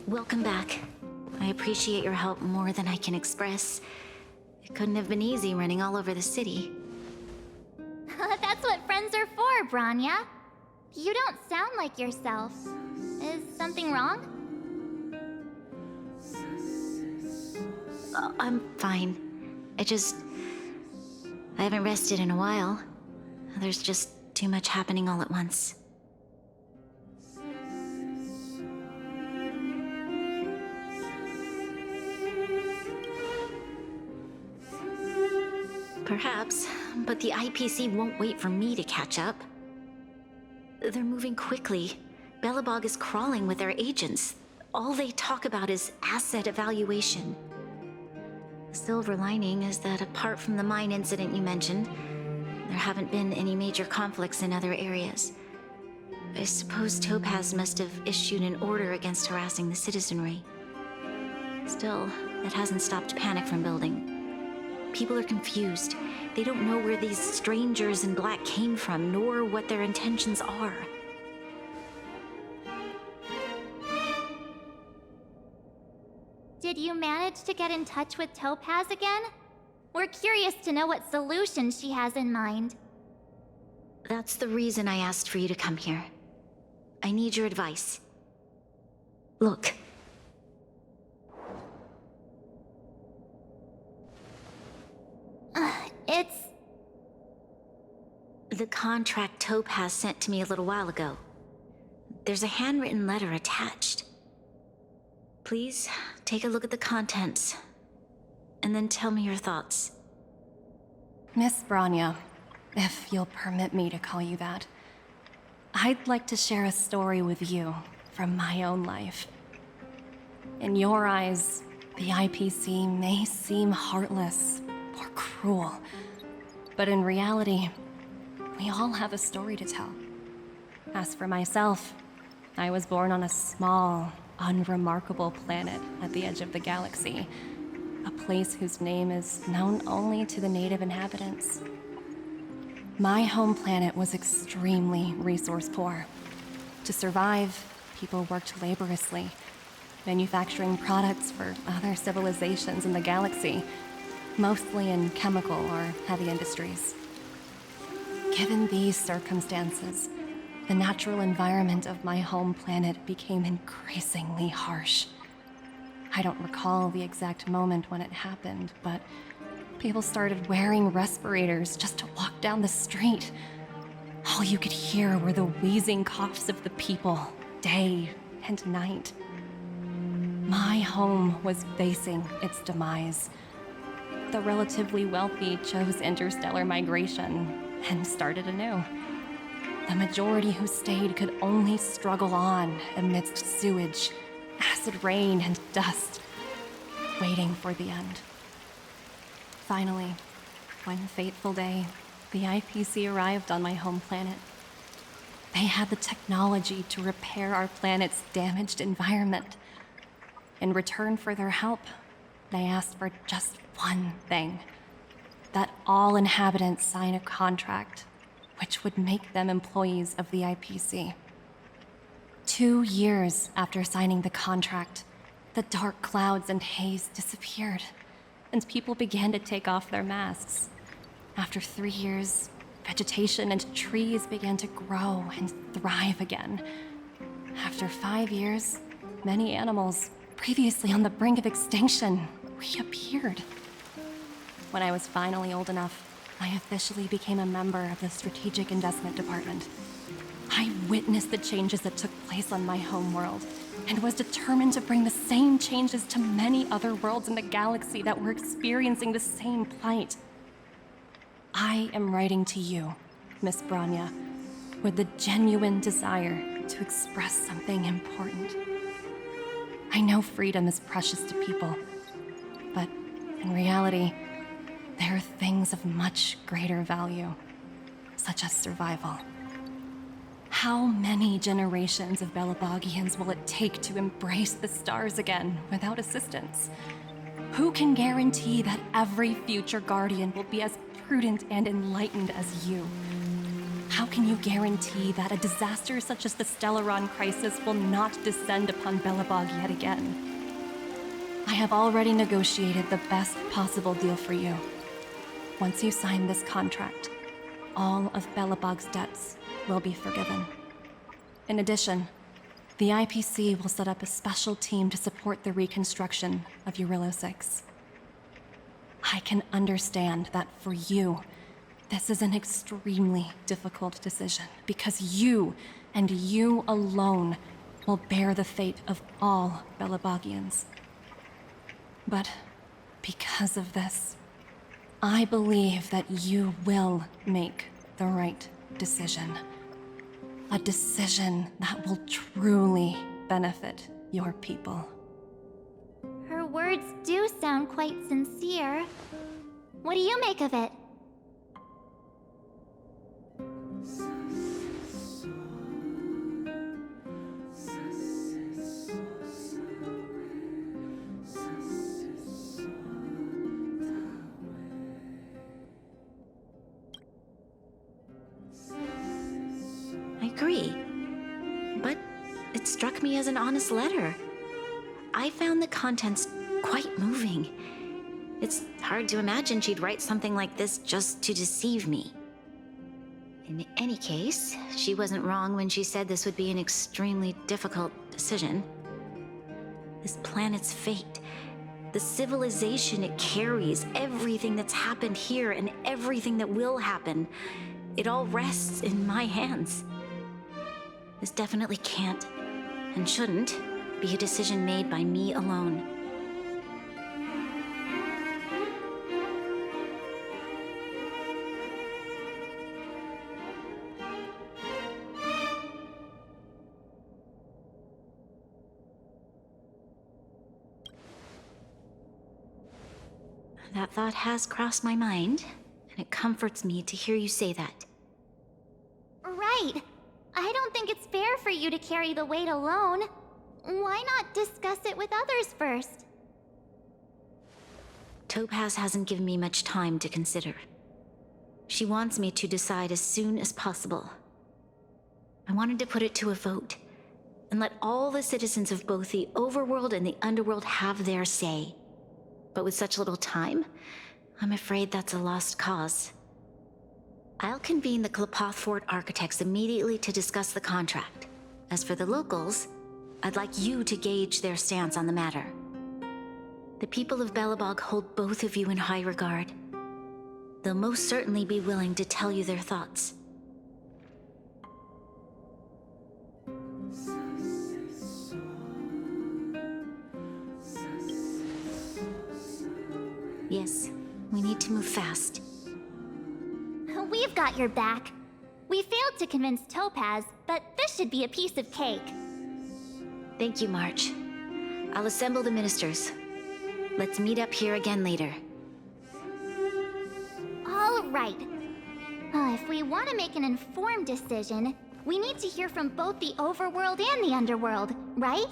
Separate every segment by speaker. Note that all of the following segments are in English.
Speaker 1: Welcome back. I appreciate your help more than I can express. It couldn't have been easy running all over the city.
Speaker 2: That's what friends are for, Branya. You don't sound like yourself. Is something wrong?
Speaker 1: I'm fine. I haven't rested in a while. There's just too much happening all at once. Perhaps, but the IPC won't wait for me to catch up. They're moving quickly. Belobog is crawling with their agents. All they talk about is asset evaluation. The silver lining is that apart from the mine incident you mentioned, there haven't been any major conflicts in other areas. I suppose Topaz must have issued an order against harassing the citizenry. Still, it hasn't stopped panic from building. People are confused. They don't know where these strangers in black came from, nor what their intentions are.
Speaker 2: Did you manage to get in touch with Topaz again? We're curious to know what solution she has in mind.
Speaker 1: That's the reason I asked for you to come here. I need your advice. Look.
Speaker 2: It's...
Speaker 1: The contract Topaz sent to me a little while ago. There's a handwritten letter attached. Please, take a look at the contents, and then tell me your thoughts.
Speaker 3: Miss Branya, if you'll permit me to call you that, I'd like to share a story with you from my own life. In your eyes, the IPC may seem heartless or cruel, but in reality, we all have a story to tell. As for myself, I was born on a small, unremarkable planet at the edge of the galaxy, a place whose name is known only to the native inhabitants. My home planet was extremely resource poor. To survive, people worked laboriously, manufacturing products for other civilizations in the galaxy, mostly in chemical or heavy industries. Given these circumstances, the natural environment of my home planet became increasingly harsh. I don't recall the exact moment when it happened, but people started wearing respirators just to walk down the street. All you could hear were the wheezing coughs of the people, day and night. My home was facing its demise. The relatively wealthy chose interstellar migration and started anew. The majority who stayed could only struggle on amidst sewage, acid rain, and dust, waiting for the end. Finally, one fateful day, the IPC arrived on my home planet. They had the technology to repair our planet's damaged environment. In return for their help, they asked for just one thing: that all inhabitants sign a contract which would make them employees of the IPC. 2 years after signing the contract, the dark clouds and haze disappeared, and people began to take off their masks. After 3 years, vegetation and trees began to grow and thrive again. After 5 years, many animals, previously on the brink of extinction, reappeared. When I was finally old enough, I officially became a member of the Strategic Investment Department. I witnessed the changes that took place on my homeworld, and was determined to bring the same changes to many other worlds in the galaxy that were experiencing the same plight. I am writing to you, Miss Branya, with the genuine desire to express something important. I know freedom is precious to people, but in reality, there are things of much greater value, such as survival. How many generations of Belobogians will it take to embrace the stars again without assistance? Who can guarantee that every future Guardian will be as prudent and enlightened as you? How can you guarantee that a disaster such as the Stellaron crisis will not descend upon Belobog yet again? I have already negotiated the best possible deal for you. Once you sign this contract, all of Belobog's debts will be forgiven. In addition, the IPC will set up a special team to support the reconstruction of Eurillo 6. I can understand that for you, this is an extremely difficult decision because you, and you alone, will bear the fate of all Belobogians. But because of this, I believe that you will make the right decision. A decision that will truly benefit your people.
Speaker 2: Her words do sound quite sincere. What do you make of it?
Speaker 1: I agree. But it struck me as an honest letter. I found the contents quite moving. It's hard to imagine she'd write something like this just to deceive me. In any case, she wasn't wrong when she said this would be an extremely difficult decision. This planet's fate, the civilization it carries, everything that's happened here and everything that will happen, it all rests in my hands. This definitely can't, and shouldn't, be a decision made by me alone. That thought has crossed my mind, and it comforts me to hear you say that.
Speaker 2: Right. I don't think it's fair for you to carry the weight alone. Why not discuss it with others first?
Speaker 1: Topaz hasn't given me much time to consider. She wants me to decide as soon as possible. I wanted to put it to a vote, and let all the citizens of both the overworld and the underworld have their say. But with such little time, I'm afraid that's a lost cause. I'll convene the Klapothfort architects immediately to discuss the contract. As for the locals, I'd like you to gauge their stance on the matter. The people of Belobog hold both of you in high regard. They'll most certainly be willing to tell you their thoughts. Yes, we need to move fast.
Speaker 2: We've got your back. We failed to convince Topaz, but this should be a piece of cake.
Speaker 1: Thank you, March. I'll assemble the ministers. Let's meet up here again later.
Speaker 2: All right. If we want to make an informed decision, we need to hear from both the overworld and the underworld, right?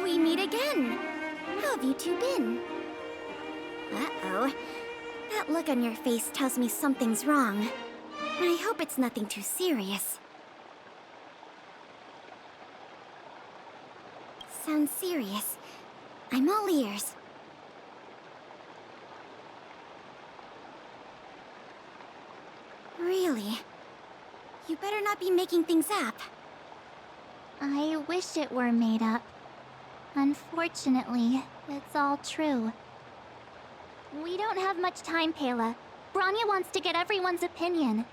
Speaker 2: We meet again. How have you two been? Uh-oh. That look on your face tells me something's wrong. I hope it's nothing too serious. Sounds serious. I'm all ears. Really? You better not be making things up. I wish it were made up. Unfortunately, it's all true. We don't have much time, Pela. Branya wants to get everyone's opinion.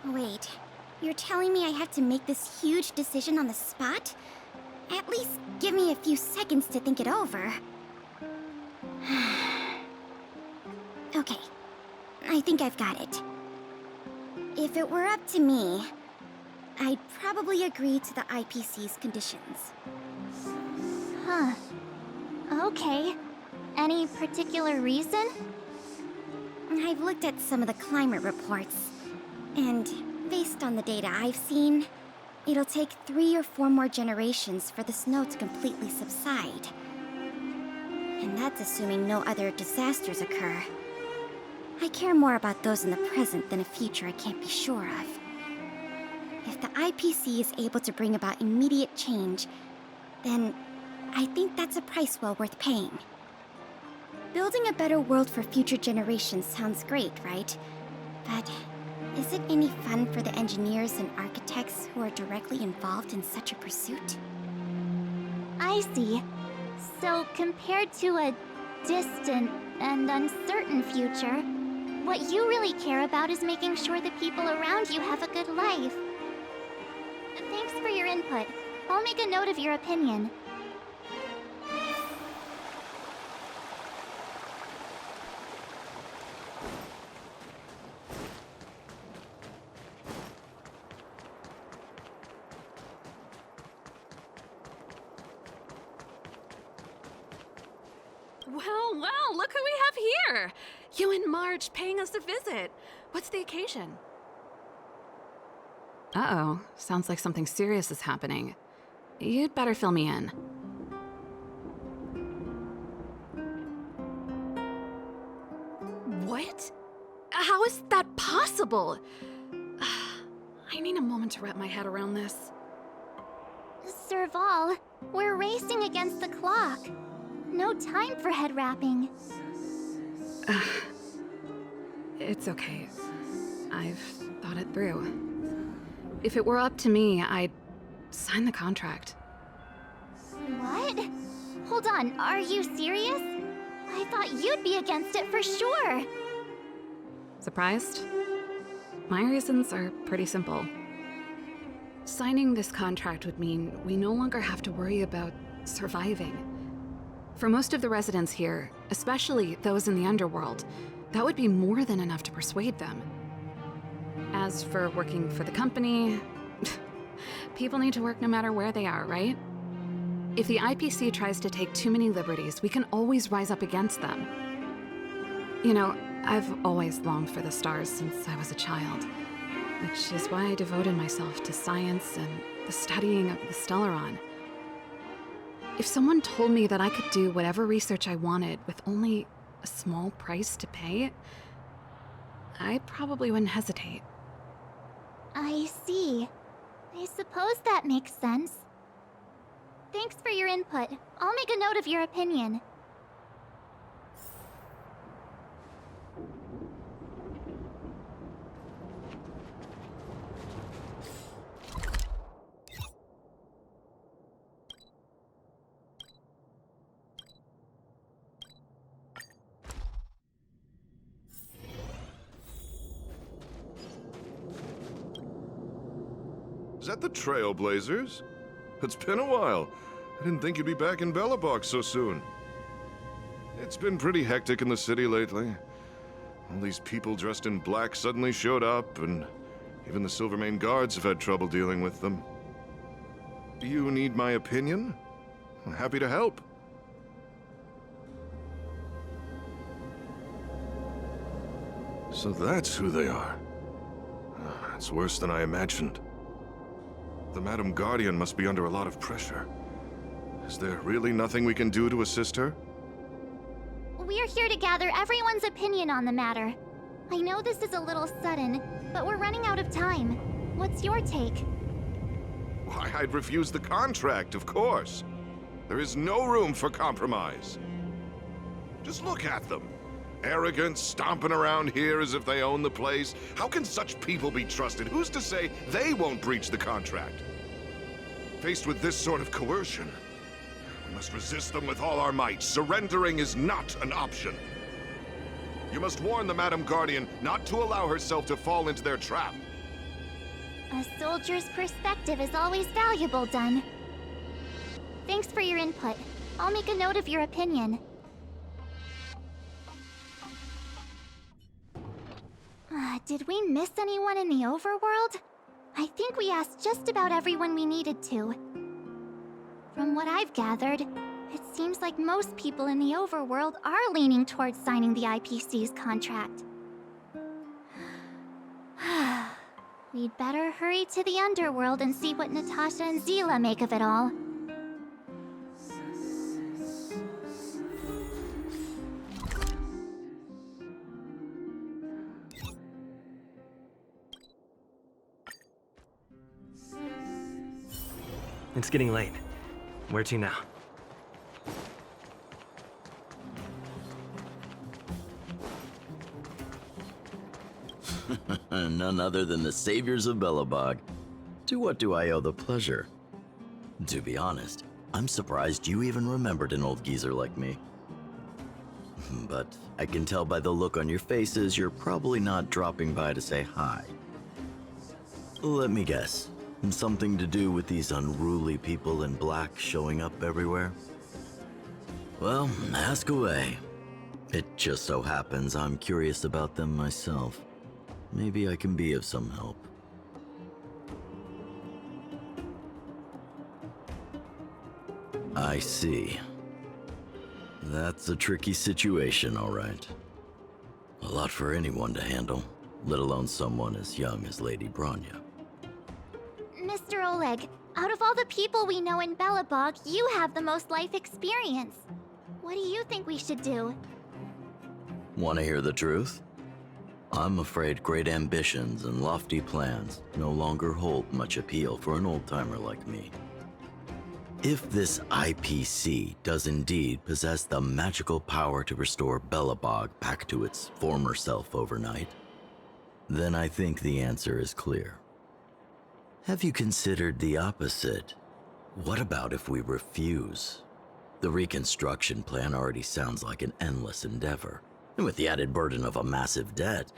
Speaker 2: Wait, you're telling me I have to make this huge decision on the spot? At least give me a few seconds to think it over. Okay, I think I've got it. If it were up to me, I'd probably agree to the IPC's conditions. Huh. Okay. Any particular reason?
Speaker 4: I've looked at some of the climate reports, and based on the data I've seen, it'll take 3 or 4 more generations for the snow to completely subside. And that's assuming no other disasters occur. I care more about those in the present than a future I can't be sure of. If the IPC is able to bring about immediate change, then I think that's a price well worth paying. Building a better world for future generations sounds great, right? But is it any fun for the engineers and architects who are directly involved in such a pursuit?
Speaker 2: I see. So, compared to a distant and uncertain future, what you really care about is making sure the people around you have a good life. Thanks for your input. I'll make a note of your opinion.
Speaker 5: Well, look who we have here! You and Marge paying us a visit. What's the occasion? Uh-oh, sounds like something serious is happening. You'd better fill me in. What? How is that possible? I need a moment to wrap my head around this.
Speaker 2: Serval, we're racing against the clock. No time for head wrapping.
Speaker 5: It's okay. I've thought it through. If it were up to me, I'd sign the contract.
Speaker 2: What? Hold on, are you serious? I thought you'd be against it for sure.
Speaker 5: Surprised? My reasons are pretty simple. Signing this contract would mean we no longer have to worry about surviving. For most of the residents here, especially those in the underworld, that would be more than enough to persuade them. As for working for the company, people need to work no matter where they are, right? If the IPC tries to take too many liberties, we can always rise up against them. You know, I've always longed for the stars since I was a child, which is why I devoted myself to science and the studying of the Stellaron. If someone told me that I could do whatever research I wanted with only a small price to pay, I probably wouldn't hesitate.
Speaker 2: I see. I suppose that makes sense. Thanks for your input. I'll make a note of your opinion.
Speaker 6: Is that the Trailblazers? It's been a while. I didn't think you'd be back in Belobog so soon. It's been pretty hectic in the city lately. All these people dressed in black suddenly showed up, and even the Silvermane guards have had trouble dealing with them. Do you need my opinion? I'm happy to help. So that's who they are. It's worse than I imagined. The Madam Guardian must be under a lot of pressure. Is there really nothing we can do to assist her?
Speaker 2: We're here to gather everyone's opinion on the matter. I know this is a little sudden, but we're running out of time. What's your take?
Speaker 6: Why, I'd refuse the contract, of course. There is no room for compromise. Just look at them. Arrogant, stomping around here as if they own the place. How can such people be trusted? Who's to say they won't breach the contract? Faced with this sort of coercion, we must resist them with all our might. Surrendering is not an option. You must warn the Madam Guardian not to allow herself to fall into their trap.
Speaker 2: A soldier's perspective is always valuable, Dun. Thanks for your input. I'll make a note of your opinion. Did we miss anyone in the overworld? I think we asked just about everyone we needed to. From what I've gathered, It seems like most people in the overworld are leaning towards signing the IPC's contract. We'd better hurry to the underworld and see what Natasha and Zila make of it all.
Speaker 7: It's getting late. Where to now?
Speaker 8: None other than the saviors of Belobog. To what do I owe the pleasure? To be honest, I'm surprised you even remembered an old geezer like me. But I can tell by the look on your faces you're probably not dropping by to say hi. Let me guess. Something to do with these unruly people in black showing up everywhere? Well, ask away. It just so happens I'm curious about them myself. Maybe I can be of some help. I see. That's a tricky situation, all right. A lot for anyone to handle, let alone someone as young as Lady Bronya.
Speaker 2: Mr. Oleg, out of all the people we know in Belobog, you have the most life experience. What do you think we should do?
Speaker 8: Want to hear the truth? I'm afraid great ambitions and lofty plans no longer hold much appeal for an old-timer like me. If this IPC does indeed possess the magical power to restore Belobog back to its former self overnight, then I think the answer is clear. Have you considered the opposite? What about if we refuse? The reconstruction plan already sounds like an endless endeavor. And with the added burden of a massive debt,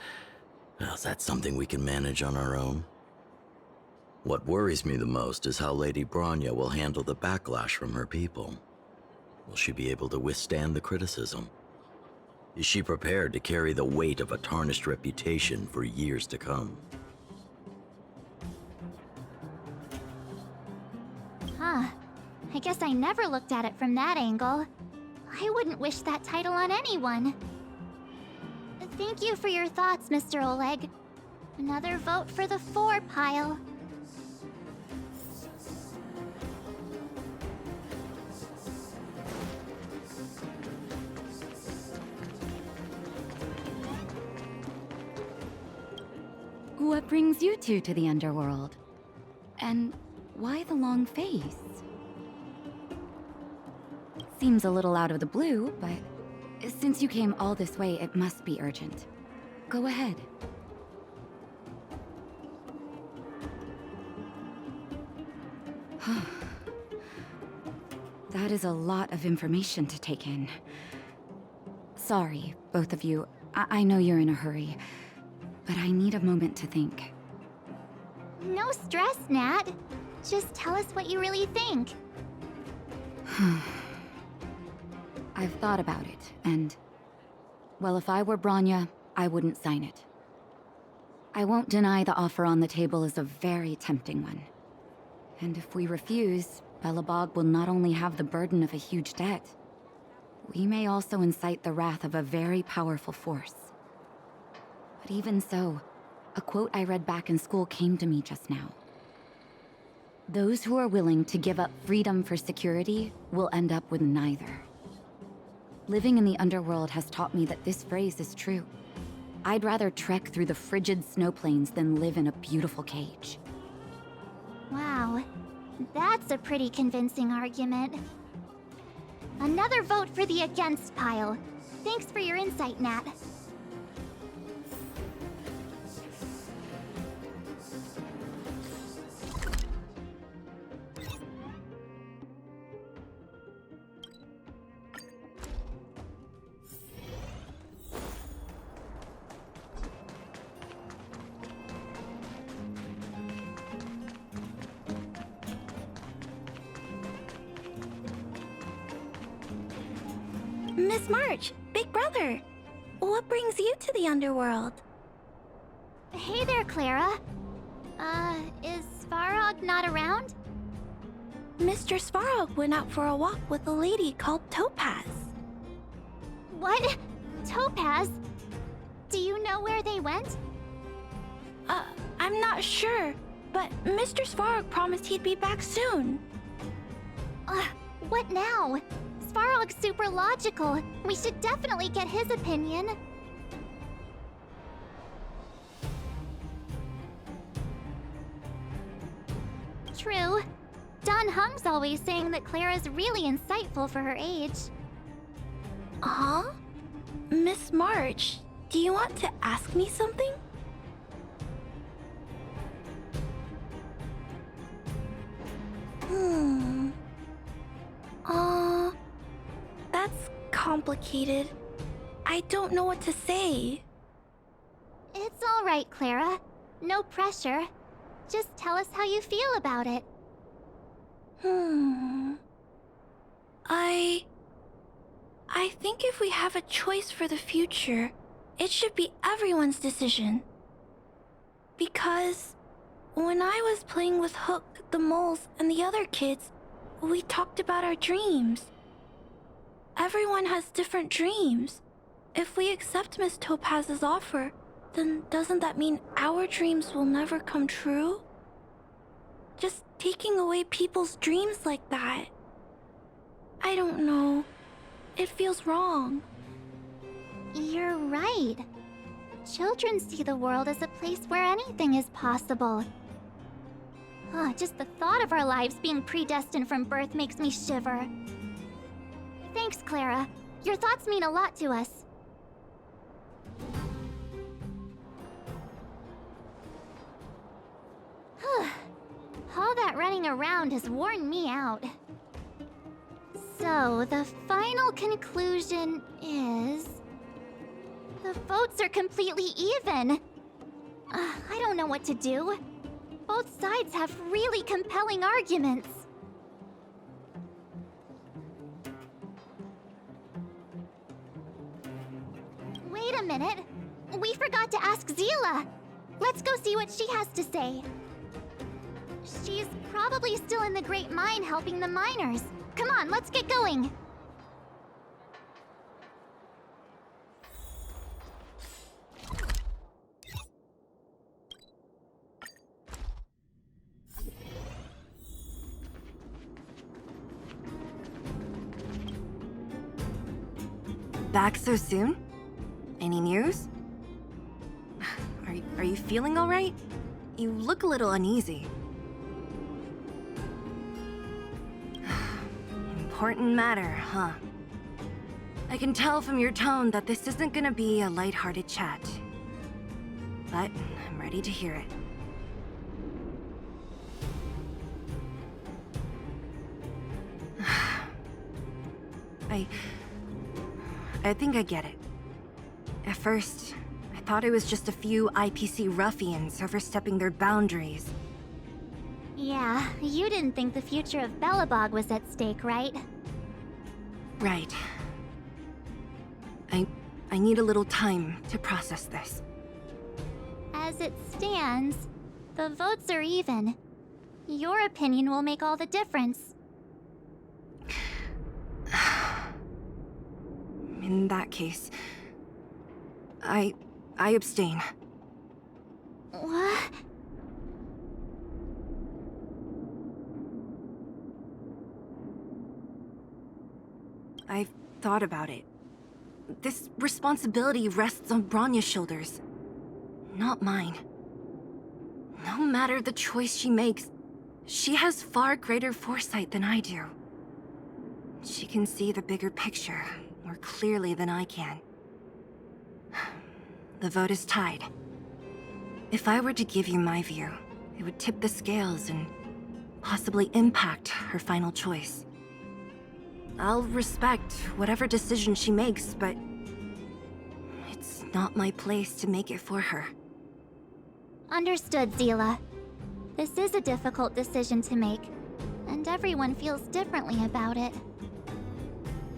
Speaker 8: well, is that something we can manage on our own? What worries me the most is how Lady Bronya will handle the backlash from her people. Will she be able to withstand the criticism? Is she prepared to carry the weight of a tarnished reputation for years to come?
Speaker 2: Huh. I guess I never looked at it from that angle. I wouldn't wish that title on anyone. Thank you for your thoughts, Mr. Oleg. Another vote for the 4 pile.
Speaker 3: What brings you two to the underworld? And why the long face? Seems a little out of the blue, but since you came all this way, it must be urgent. Go ahead. That is a lot of information to take in. Sorry, both of you. I know you're in a hurry, but I need a moment to think.
Speaker 2: No stress, Nat. Just tell us what you really think.
Speaker 3: I've thought about it, and... well, if I were Bronya, I wouldn't sign it. I won't deny the offer on the table is a very tempting one. And if we refuse, Belobog will not only have the burden of a huge debt, we may also incite the wrath of a very powerful force. But even so, a quote I read back in school came to me just now. Those who are willing to give up freedom for security will end up with neither. Living in the underworld has taught me that this phrase is true. I'd rather trek through the frigid snow plains than live in a beautiful cage.
Speaker 2: Wow, that's a pretty convincing argument. Another vote for the against pile. Thanks for your insight, Nat.
Speaker 4: Miss March, Big Brother, what brings you to the underworld?
Speaker 2: Hey there, Clara. Is Varog not around?
Speaker 9: Mr. Svarog went out for a walk with a lady called Topaz.
Speaker 2: What? Topaz? Do you know where they went?
Speaker 9: I'm not sure, but Mr. Svarog promised he'd be back soon.
Speaker 2: What now? Svarog's super logical. We should definitely get his opinion. True. Don Hung's always saying that Clara's really insightful for her age.
Speaker 9: Huh? Miss March, do you want to ask me something? That's complicated. I don't know what to say.
Speaker 2: It's all right, Clara. No pressure. Just tell us how you feel about it.
Speaker 9: I think if we have a choice for the future, it should be everyone's decision. Because when I was playing with Hook, the moles, and the other kids, we talked about our dreams. Everyone has different dreams. If we accept Miss Topaz's offer, then doesn't that mean our dreams will never come true? Just taking away people's dreams like that. I don't know. It feels wrong.
Speaker 2: You're right. Children see the world as a place where anything is possible. Just the thought of our lives being predestined from birth makes me shiver. Thanks, Clara. Your thoughts mean a lot to us. All that running around has worn me out. So, the final conclusion is... the votes are completely even. I don't know what to do. Both sides have really compelling arguments. Wait a minute. We forgot to ask Zila. Let's go see what she has to say. She's probably still in the Great Mine helping the miners. Come on, let's get going.
Speaker 3: Back so soon? Any news? Are you feeling all right? You look a little uneasy. Important matter, huh? I can tell from your tone that this isn't gonna be a lighthearted chat. But I'm ready to hear it. I think I get it. At first, I thought it was just a few IPC ruffians overstepping their boundaries.
Speaker 2: Yeah, you didn't think the future of Belobog was at stake, right?
Speaker 3: Right. I need a little time to process this.
Speaker 2: As it stands, the votes are even. Your opinion will make all the difference.
Speaker 3: In that case, I abstain.
Speaker 2: What?
Speaker 3: I've thought about it. This responsibility rests on Bronya's shoulders, not mine. No matter the choice she makes, she has far greater foresight than I do. She can see the bigger picture more clearly than I can. The vote is tied. If I were to give you my view, it would tip the scales and possibly impact her final choice. I'll respect whatever decision she makes, but it's not my place to make it for her.
Speaker 2: Understood, Zila. This is a difficult decision to make, and everyone feels differently about it.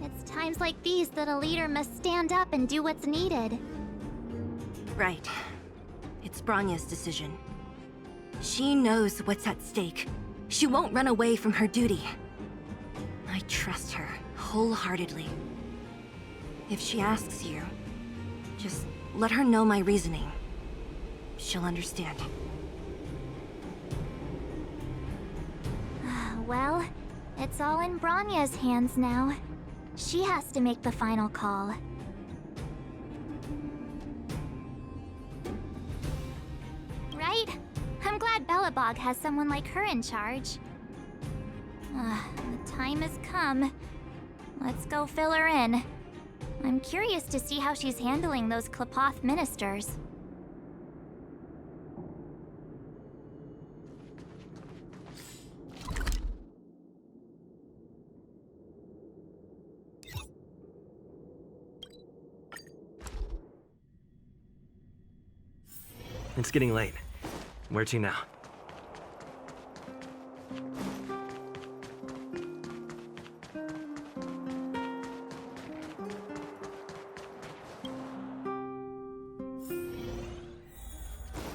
Speaker 2: It's times like these that a leader must stand up and do what's needed.
Speaker 3: Right. It's Bronya's decision. She knows what's at stake, She won't run away from her duty. I trust her wholeheartedly. If she asks you, just let her know my reasoning. She'll understand.
Speaker 2: Well, it's all in Bronya's hands now. She has to make the final call. Right? I'm glad Belobog has someone like her in charge. The time has come. Let's go fill her in. I'm curious to see how she's handling those Klapoth ministers.
Speaker 7: It's getting late. Where to now?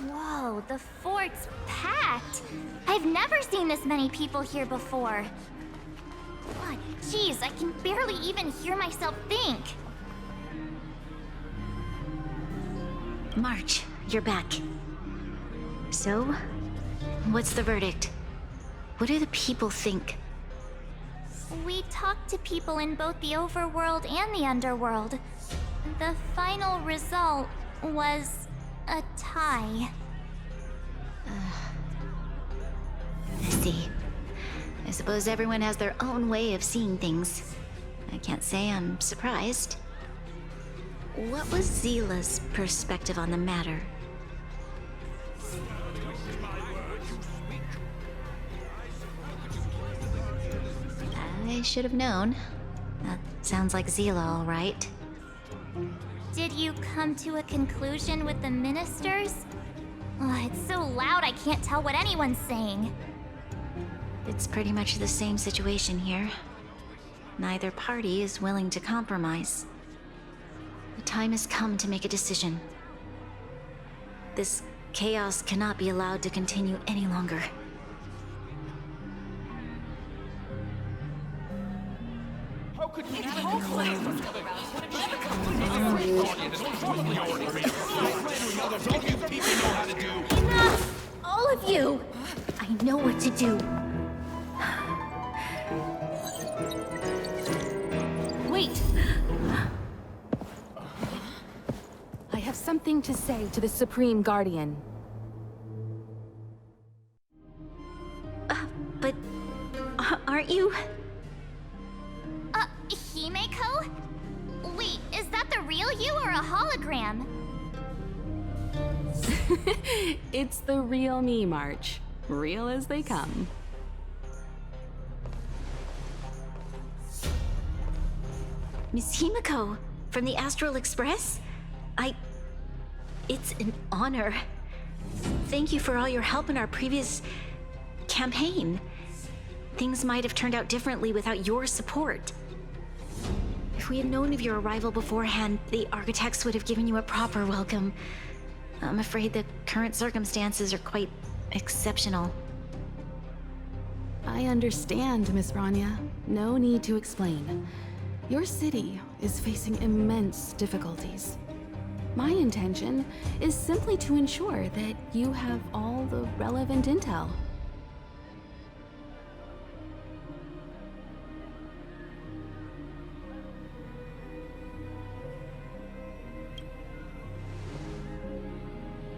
Speaker 2: Whoa, the fort's packed! I've never seen this many people here before. God, jeez, I can barely even hear myself think.
Speaker 1: March, you're back. So, what's the verdict? What do the people think?
Speaker 2: We talked to people in both the overworld and the underworld. The final result was a tie.
Speaker 1: I see. I suppose everyone has their own way of seeing things. I can't say I'm surprised. What was Zila's perspective on the matter? I should have known. That sounds like Zila, all right.
Speaker 2: Did you come to a conclusion with the ministers? It's so loud I can't tell what anyone's saying.
Speaker 1: It's pretty much the same situation here. Neither party is willing to compromise. The time has come to make a decision. This chaos cannot be allowed to continue any longer.
Speaker 2: Enough! All of you!
Speaker 1: I know what to do.
Speaker 10: Wait! I have something to say to the Supreme Guardian.
Speaker 1: But aren't you?
Speaker 2: Himeko? Wait, is that the real you or a hologram?
Speaker 5: It's the real me, March. Real as they come.
Speaker 1: Miss Himeko, from the Astral Express? It's an honor. Thank you for all your help in our previous campaign. Things might have turned out differently without your support. If we had known of your arrival beforehand, the architects would have given you a proper welcome. I'm afraid the current circumstances are quite exceptional.
Speaker 5: I understand, Miss Bronya. No need to explain. Your city is facing immense difficulties. My intention is simply to ensure that you have all the relevant intel.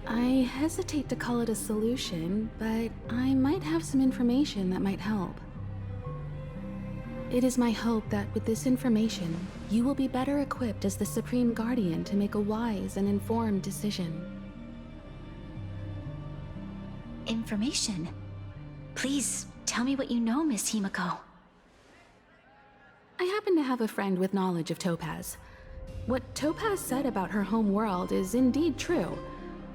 Speaker 5: I hesitate to call it a solution, but I might have some information that might help. It is my hope that with this information, you will be better equipped as the Supreme Guardian to make a wise and informed decision.
Speaker 1: Information? Please, tell me what you know, Miss Himeko.
Speaker 5: I happen to have a friend with knowledge of Topaz. What Topaz said about her home world is indeed true,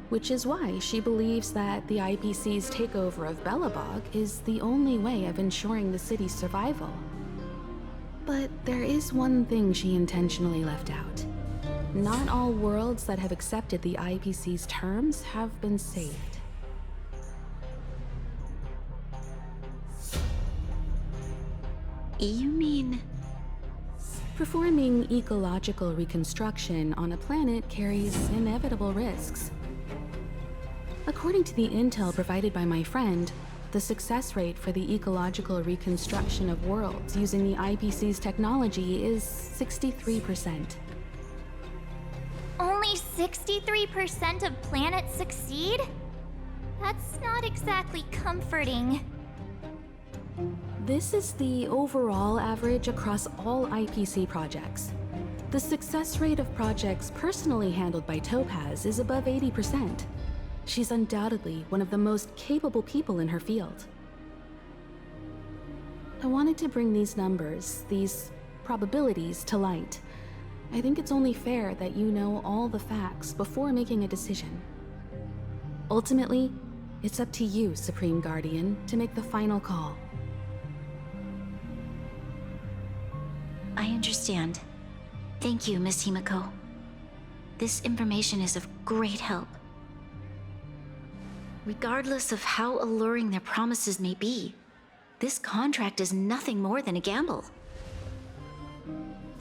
Speaker 5: which is why she believes that the IPC's takeover of Belobog is the only way of ensuring the city's survival. But there is one thing she intentionally left out. Not all worlds that have accepted the IPC's terms have been saved.
Speaker 1: You mean...
Speaker 5: Performing ecological reconstruction on a planet carries inevitable risks. According to the intel provided by my friend, the success rate for the ecological reconstruction of worlds using the IPC's technology is 63%.
Speaker 2: Only 63% of planets succeed? That's not exactly comforting.
Speaker 5: This is the overall average across all IPC projects. The success rate of projects personally handled by Topaz is above 80%. She's undoubtedly one of the most capable people in her field. I wanted to bring these numbers, these probabilities, to light. I think it's only fair that you know all the facts before making a decision. Ultimately, it's up to you, Supreme Guardian, to make the final call.
Speaker 1: I understand. Thank you, Miss Himiko. This information is of great help. Regardless of how alluring their promises may be, this contract is nothing more than a gamble.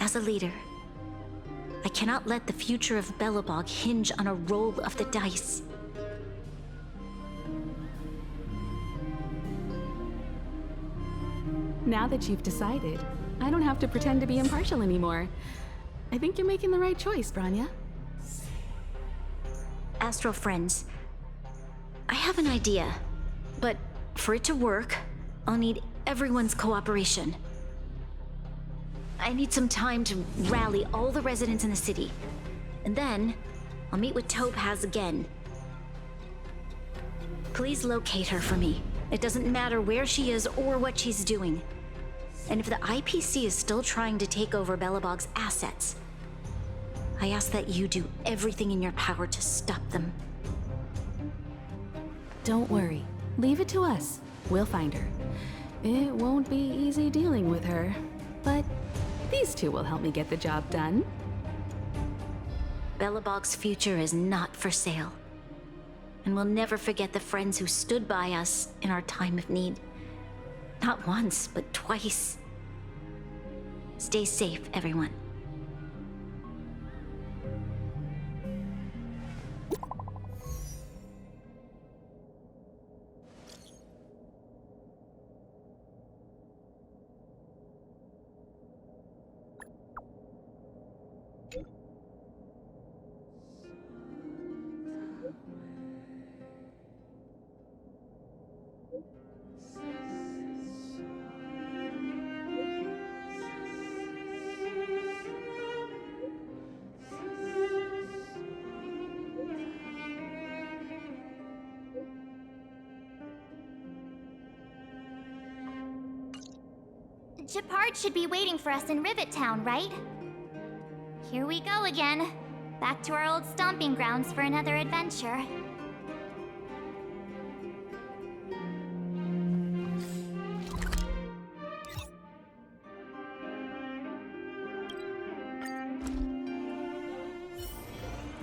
Speaker 1: As a leader, I cannot let the future of Belobog hinge on a roll of the dice.
Speaker 5: Now that you've decided, I don't have to pretend to be impartial anymore. I think you're making the right choice, Branya.
Speaker 1: Astral friends, I have an idea, but for it to work, I'll need everyone's cooperation. I need some time to rally all the residents in the city, and then I'll meet with Topaz again. Please locate her for me. It doesn't matter where she is or what she's doing. And if the IPC is still trying to take over Belobog's assets, I ask that you do everything in your power to stop them.
Speaker 5: Don't worry. Leave it to us. We'll find her. It won't be easy dealing with her, but these two will help me get the job done.
Speaker 1: Belobog's future is not for sale. And we'll never forget the friends who stood by us in our time of need. Not once, but twice. Stay safe, everyone.
Speaker 2: Gepard should be waiting for us in Rivet Town, right? Here we go again. Back to our old stomping grounds for another adventure.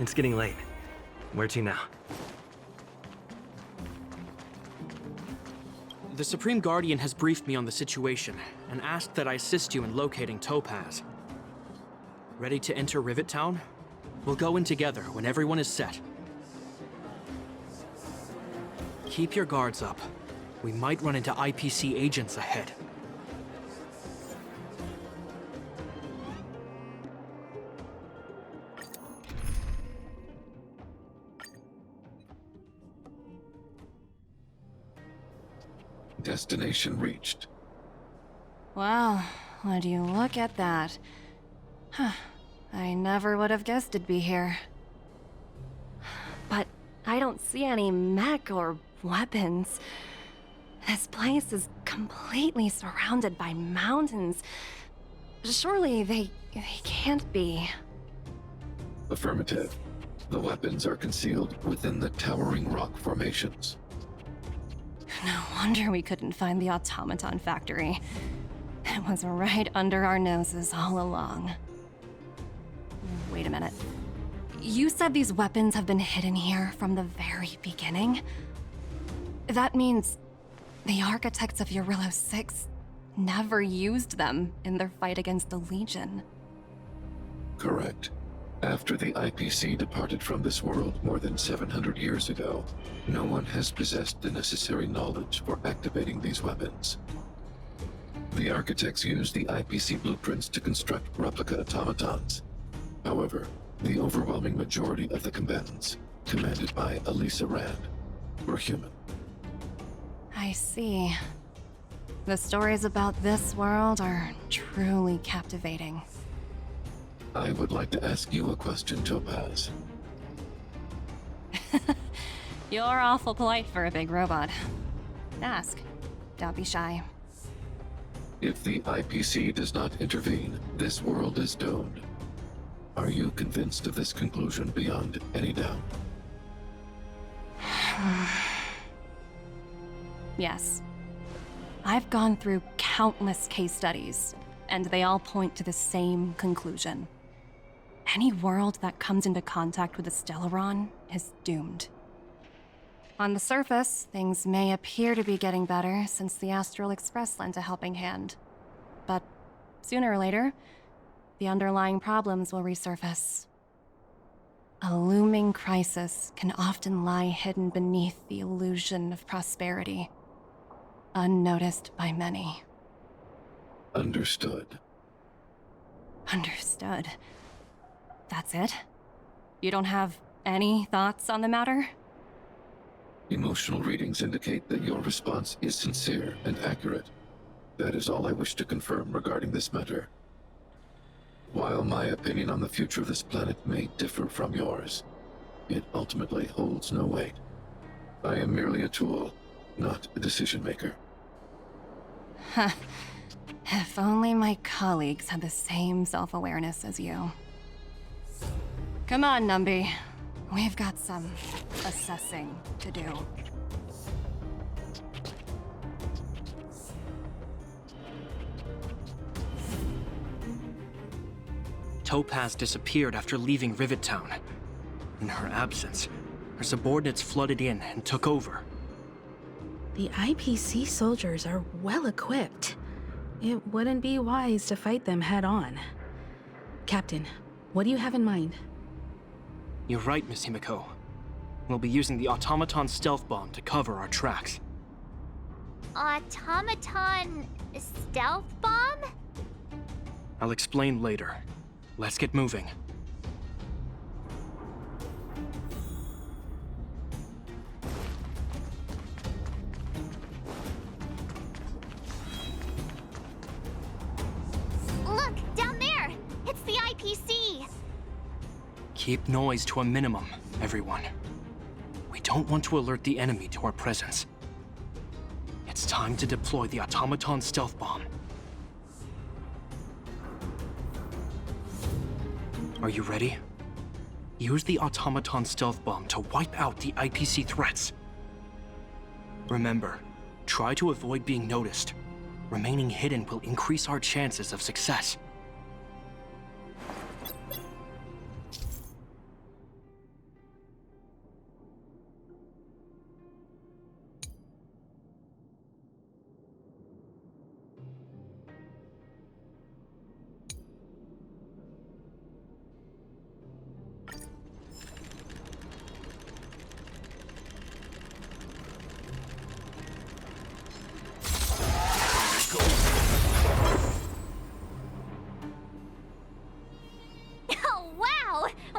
Speaker 7: It's getting late. Where to now?
Speaker 11: The Supreme Guardian has briefed me on the situation and asked that I assist you in locating Topaz. Ready to enter Rivet Town? We'll go in together when everyone is set. Keep your guards up. We might run into IPC agents ahead.
Speaker 12: Destination reached.
Speaker 3: Well, would you look at that? Huh. I never would have guessed it'd be here. But I don't see any mech or weapons. This place is completely surrounded by mountains. Surely they can't be.
Speaker 12: Affirmative. The weapons are concealed within the towering rock formations.
Speaker 3: No wonder we couldn't find the automaton factory. It was right under our noses all along. Wait a minute. You said these weapons have been hidden here from the very beginning? That means the architects of Eurillo 6 never used them in their fight against the Legion.
Speaker 12: Correct. After the IPC departed from this world more than 700 years ago, no one has possessed the necessary knowledge for activating these weapons. The architects used the IPC blueprints to construct replica automatons. However, the overwhelming majority of the combatants, commanded by Elisa Rand, were human.
Speaker 3: I see. The stories about this world are truly captivating.
Speaker 12: I would like to ask you a question, Topaz.
Speaker 3: You're awful polite for a big robot. Ask. Don't be shy.
Speaker 12: If the IPC does not intervene, this world is doomed. Are you convinced of this conclusion beyond any doubt?
Speaker 3: Yes. I've gone through countless case studies, and they all point to the same conclusion. Any world that comes into contact with a Stellaron is doomed. On the surface, things may appear to be getting better since the Astral Express lent a helping hand. But sooner or later, the underlying problems will resurface. A looming crisis can often lie hidden beneath the illusion of prosperity, unnoticed by many.
Speaker 12: Understood.
Speaker 3: Understood. That's it? You don't have any thoughts on the matter?
Speaker 12: Emotional readings indicate that your response is sincere and accurate. That is all I wish to confirm regarding this matter. While my opinion on the future of this planet may differ from yours, it ultimately holds no weight. I am merely a tool, not a decision maker.
Speaker 3: Huh. If only my colleagues had the same self-awareness as you. Come on, Numby. We've got some assessing to do.
Speaker 11: Topaz disappeared after leaving Rivet Town. In her absence, her subordinates flooded in and took over.
Speaker 13: The IPC soldiers are well equipped. It wouldn't be wise to fight them head on. Captain, what do you have in mind?
Speaker 11: You're right, Miss Himiko. We'll be using the automaton stealth bomb to cover our tracks.
Speaker 2: Automaton stealth bomb?
Speaker 11: I'll explain later. Let's get moving.
Speaker 2: Look, down there! It's the IPC!
Speaker 11: Keep noise to a minimum, everyone. We don't want to alert the enemy to our presence. It's time to deploy the automaton stealth bomb. Are you ready? Use the automaton stealth bomb to wipe out the IPC threats. Remember, try to avoid being noticed. Remaining hidden will increase our chances of success.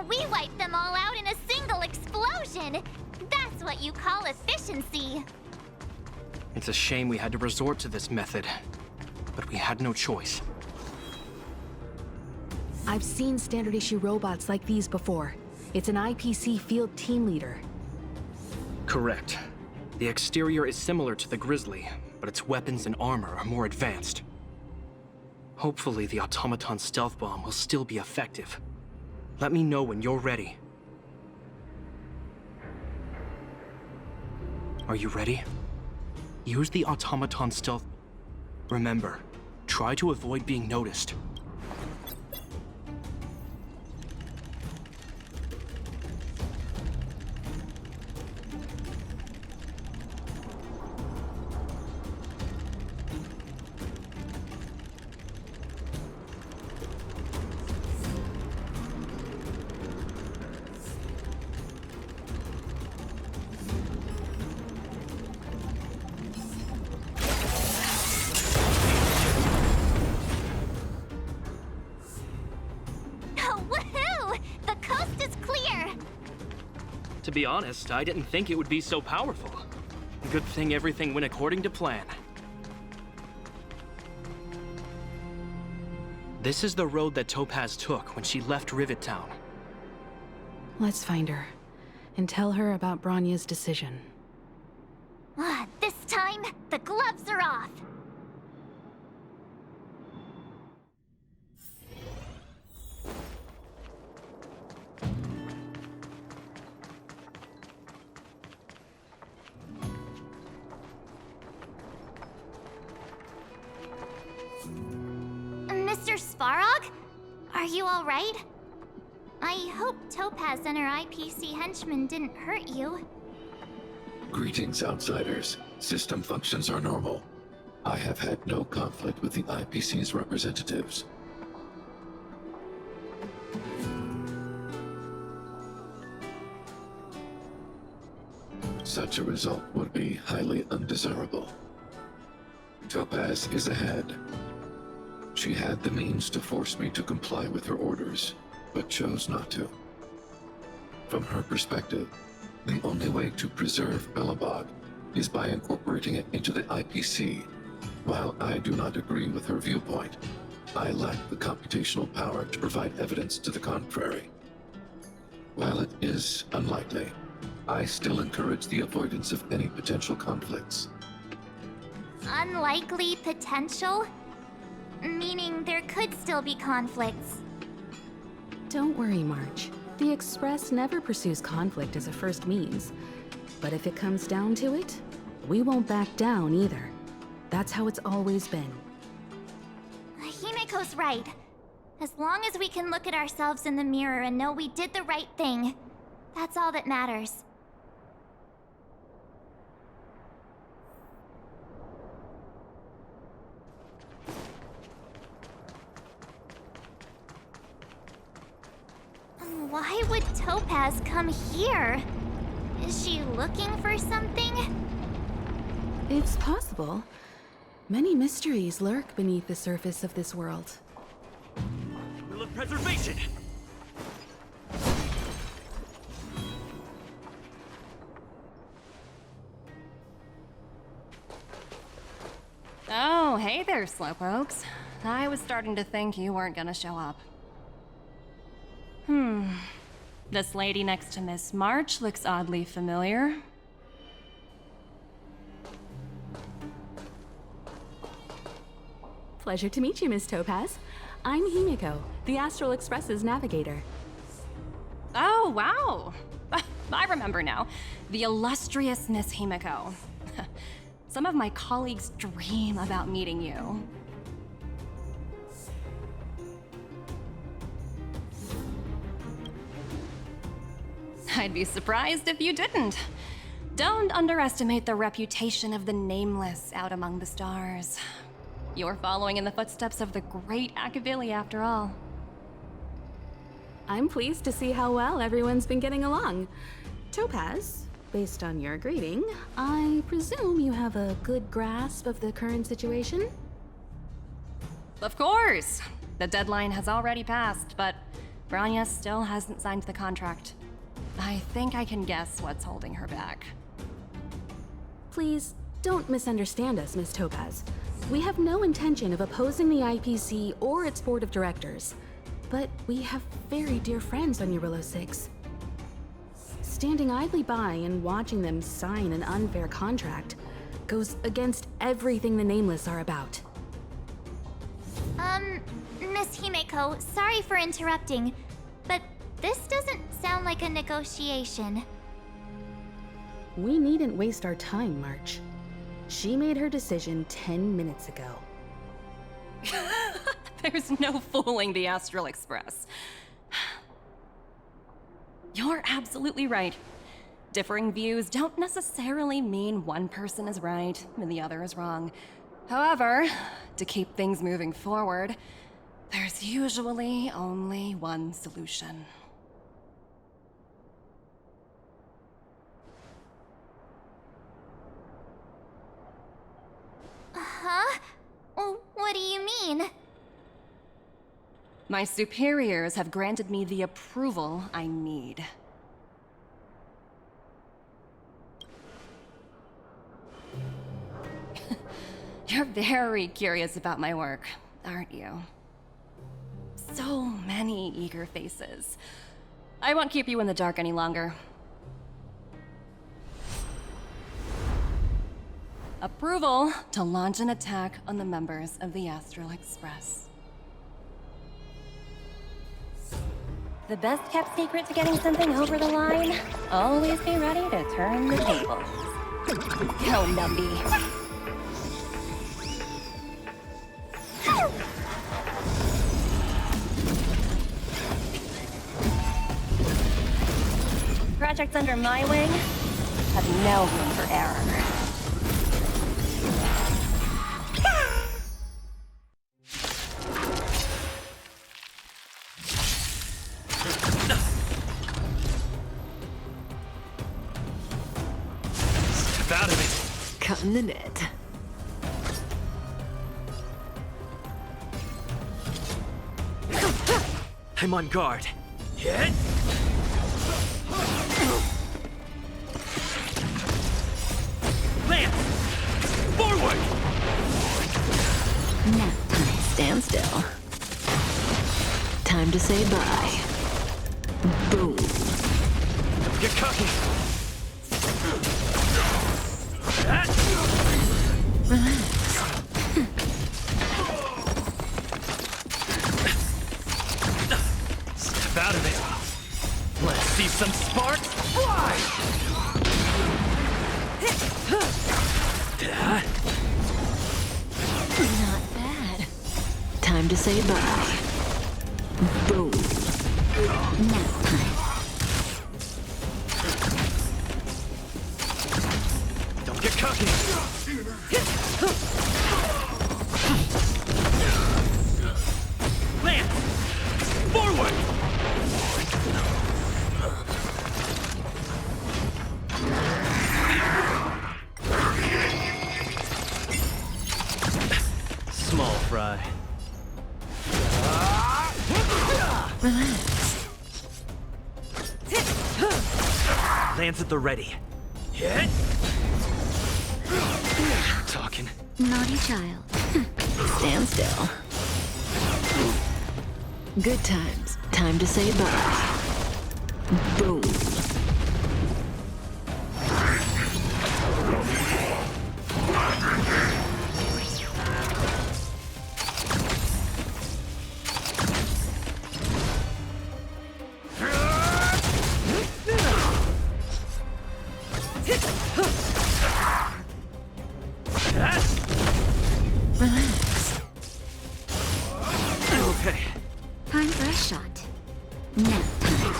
Speaker 2: We wiped them all out in a single explosion! That's what you call efficiency!
Speaker 11: It's a shame we had to resort to this method, but we had no choice.
Speaker 13: I've seen standard issue robots like these before. It's an IPC field team leader.
Speaker 11: Correct. The exterior is similar to the Grizzly, but its weapons and armor are more advanced. Hopefully the automaton stealth bomb will still be effective. Let me know when you're ready. Are you ready? Use the automaton stealth. Remember, try to avoid being noticed. To be honest, I didn't think it would be so powerful. Good thing everything went according to plan. This is the road that Topaz took when she left Rivet Town.
Speaker 13: Let's find her and tell her about Bronya's decision.
Speaker 2: This time, the gloves are off! Mr. Svarog? Are you alright? I hope Topaz and her IPC henchmen didn't hurt you.
Speaker 12: Greetings, outsiders. System functions are normal. I have had no conflict with the IPC's representatives. Such a result would be highly undesirable. Topaz is ahead. She had the means to force me to comply with her orders, but chose not to. From her perspective, the only way to preserve Belobog is by incorporating it into the IPC. While I do not agree with her viewpoint, I lack the computational power to provide evidence to the contrary. While it is unlikely, I still encourage the avoidance of any potential conflicts.
Speaker 2: Unlikely potential? Meaning there could still be conflicts.
Speaker 13: Don't worry, March. The Express never pursues conflict as a first means. But if it comes down to it, we won't back down either. That's how it's always been.
Speaker 2: Himiko's right. As long as we can look at ourselves in the mirror and know we did the right thing, that's all that matters. Why would Topaz come here? Is she looking for something?
Speaker 13: It's possible. Many mysteries lurk beneath the surface of this world.
Speaker 7: Will of preservation!
Speaker 3: Oh, hey there, Slowpokes. I was starting to think you weren't gonna show up. This lady next to Miss March looks oddly familiar.
Speaker 13: Pleasure to meet you, Miss Topaz. I'm Himiko, the Astral Express's navigator.
Speaker 3: Oh, wow! I remember now. The illustrious Miss Himiko. Some of my colleagues dream about meeting you. I'd be surprised if you didn't. Don't underestimate the reputation of the Nameless out among the stars. You're following in the footsteps of the great Akavili, after all.
Speaker 13: I'm pleased to see how well everyone's been getting along. Topaz, based on your greeting, I presume you have a good grasp of the current situation?
Speaker 3: Of course! The deadline has already passed, but Bronya still hasn't signed the contract. I think I can guess what's holding her back.
Speaker 13: Please, don't misunderstand us, Miss Topaz. We have no intention of opposing the IPC or its board of directors, but we have very dear friends on Eurillo 6. Standing idly by and watching them sign an unfair contract goes against everything the Nameless are about.
Speaker 2: Miss Himeko, sorry for interrupting, but this doesn't sound like a negotiation.
Speaker 13: We needn't waste our time, March. She made her decision 10 minutes ago.
Speaker 3: There's no fooling the Astral Express. You're absolutely right. Differing views don't necessarily mean one person is right and the other is wrong. However, to keep things moving forward, there's usually only one solution.
Speaker 2: Huh? What do you mean?
Speaker 3: My superiors have granted me the approval I need. You're very curious about my work, aren't you? So many eager faces. I won't keep you in the dark any longer. Approval to launch an attack on the members of the Astral Express. The best kept secret to getting something over the line? Always be ready to turn the tables. Go, Numby. Projects under my wing have no room for error.
Speaker 7: Step out of it.
Speaker 14: Cutting the net.
Speaker 7: I'm on guard. Hit! Lance! Forward!
Speaker 1: Now,
Speaker 14: Stand still. Time to say bye. Boom.
Speaker 7: Don't get cocky! Step out of it! Let's see some sparks fly!
Speaker 14: Not bad. Time to say bye. Boom.
Speaker 7: Don't get cocky! Lance! Forward! Small fry.
Speaker 14: Relax.
Speaker 7: Lance at the ready. Hit! Talking.
Speaker 1: naughty child.
Speaker 14: Stand still. Good times. Time to say bye. Boom. Relax.
Speaker 7: Okay.
Speaker 1: Time for a shot. Nap time.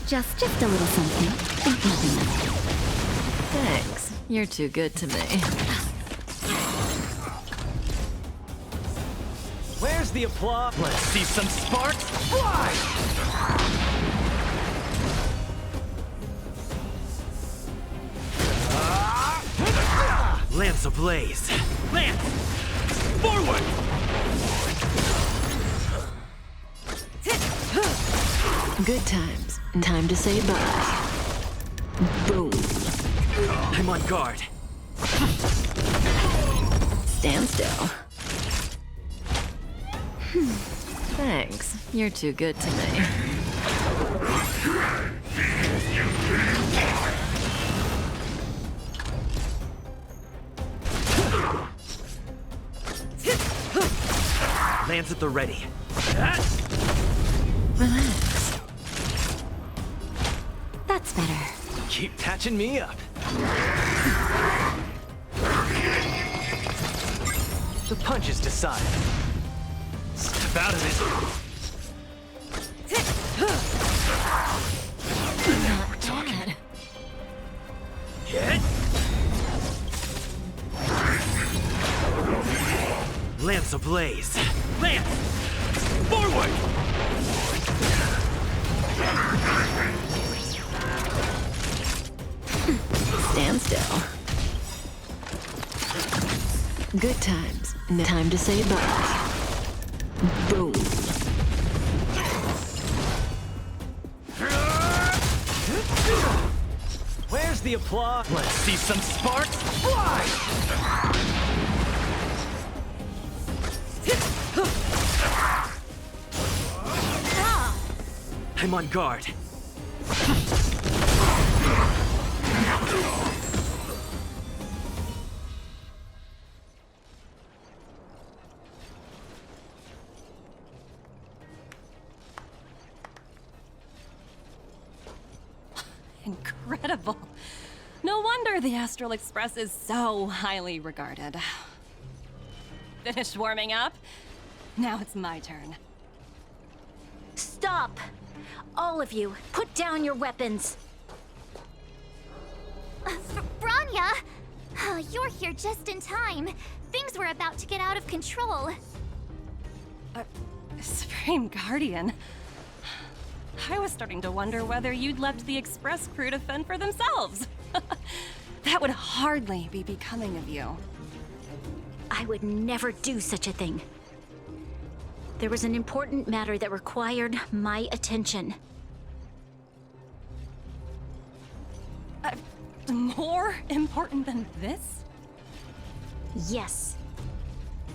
Speaker 1: Just a little something. Think nothing of it.
Speaker 14: Thanks. You're too good to me.
Speaker 7: Where's the applause? Let's see some sparks fly! Lance ablaze. Lance! Forward!
Speaker 14: Good times. Time to say bye. Boom.
Speaker 7: I'm on guard.
Speaker 14: Stand still. Thanks. You're too good to me.
Speaker 7: Lance at the ready.
Speaker 14: Relax.
Speaker 1: That's better.
Speaker 7: Keep patching me up. The punches decide. Step out of it.
Speaker 14: Not
Speaker 7: We're talking.
Speaker 14: bad.
Speaker 7: Hit. Lance ablaze. Lance! Forward!
Speaker 14: Stand still. Good times. Time to say bye. Boom.
Speaker 7: the applause. Let's see some sparks fly! I'm on guard.
Speaker 3: Incredible. No wonder the Astral Express is so highly regarded. Finished warming up? Now it's my turn.
Speaker 1: Stop! All of you, put down your weapons!
Speaker 2: Branya! You're here just in time. Things were about to get out of control.
Speaker 3: Supreme Guardian. I was starting to wonder whether you'd left the Express crew to fend for themselves. That would hardly be becoming of you.
Speaker 1: I would never do such a thing. There was an important matter that required my attention.
Speaker 3: More important than this?
Speaker 1: Yes.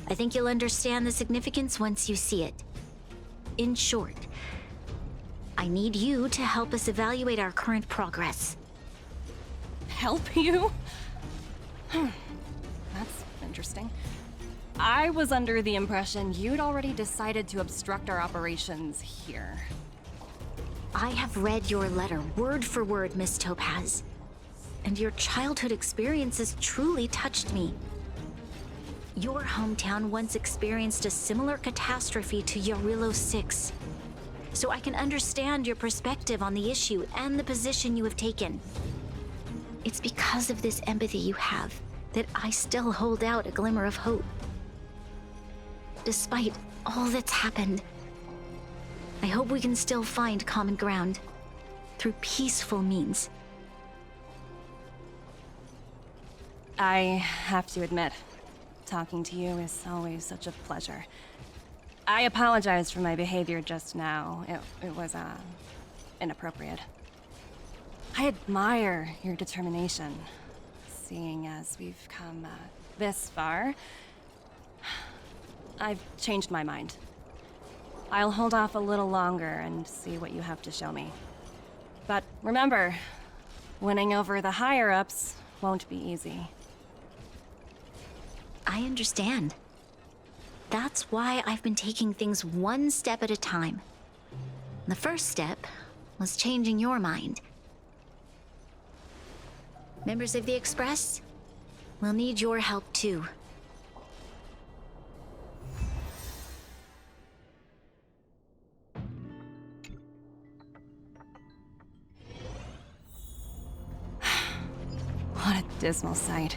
Speaker 1: I think you'll understand the significance once you see it. In short, I need you to help us evaluate our current progress.
Speaker 3: Help you? That's interesting. I was under the impression you'd already decided to obstruct our operations here.
Speaker 1: I have read your letter word for word, Miss Topaz. And your childhood experiences truly touched me. Your hometown once experienced a similar catastrophe to Yarilo 6. So I can understand your perspective on the issue and the position you have taken. It's because of this empathy you have that I still hold out a glimmer of hope. Despite all that's happened, I hope we can still find common ground through peaceful means.
Speaker 3: I have to admit, talking to you is always such a pleasure. I apologize for my behavior just now. It was, inappropriate. I admire your determination, seeing as we've come, this far. I've changed my mind. I'll hold off a little longer and see what you have to show me. But remember, winning over the higher-ups won't be easy.
Speaker 1: I understand. That's why I've been taking things one step at a time. The first step was changing your mind. Members of the Express, we'll need your help too.
Speaker 3: What a dismal sight.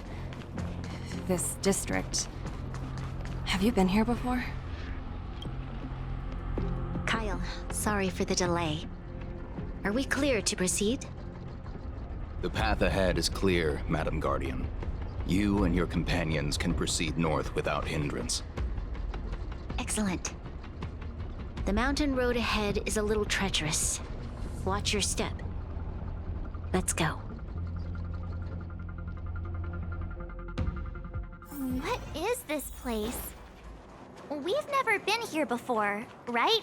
Speaker 3: This district. Have you been here before?
Speaker 1: Kyle, sorry for the delay. Are we clear to proceed?
Speaker 15: The path ahead is clear, Madam Guardian. You and your companions can proceed north without hindrance.
Speaker 1: Excellent. The mountain road ahead is a little treacherous. Watch your step. Let's go.
Speaker 2: What is this place? We've never been here before, right?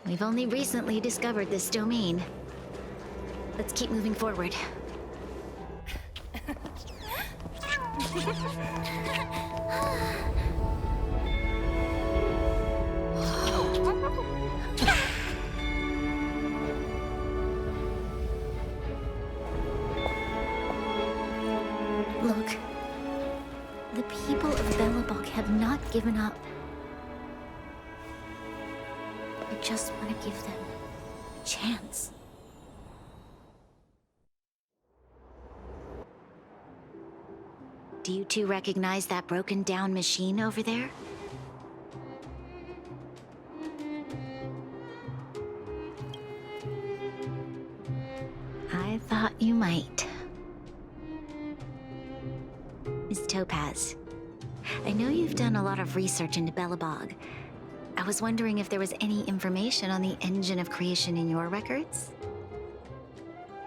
Speaker 1: We've only recently discovered this domain. Let's keep moving forward. Look. The people of Belobog have not given up. I just want to give them a chance. Do you two recognize that broken down machine over there? I thought you might. Miss Topaz, I know you've done a lot of research into Belobog. I was wondering if there was any information on the engine of creation in your records?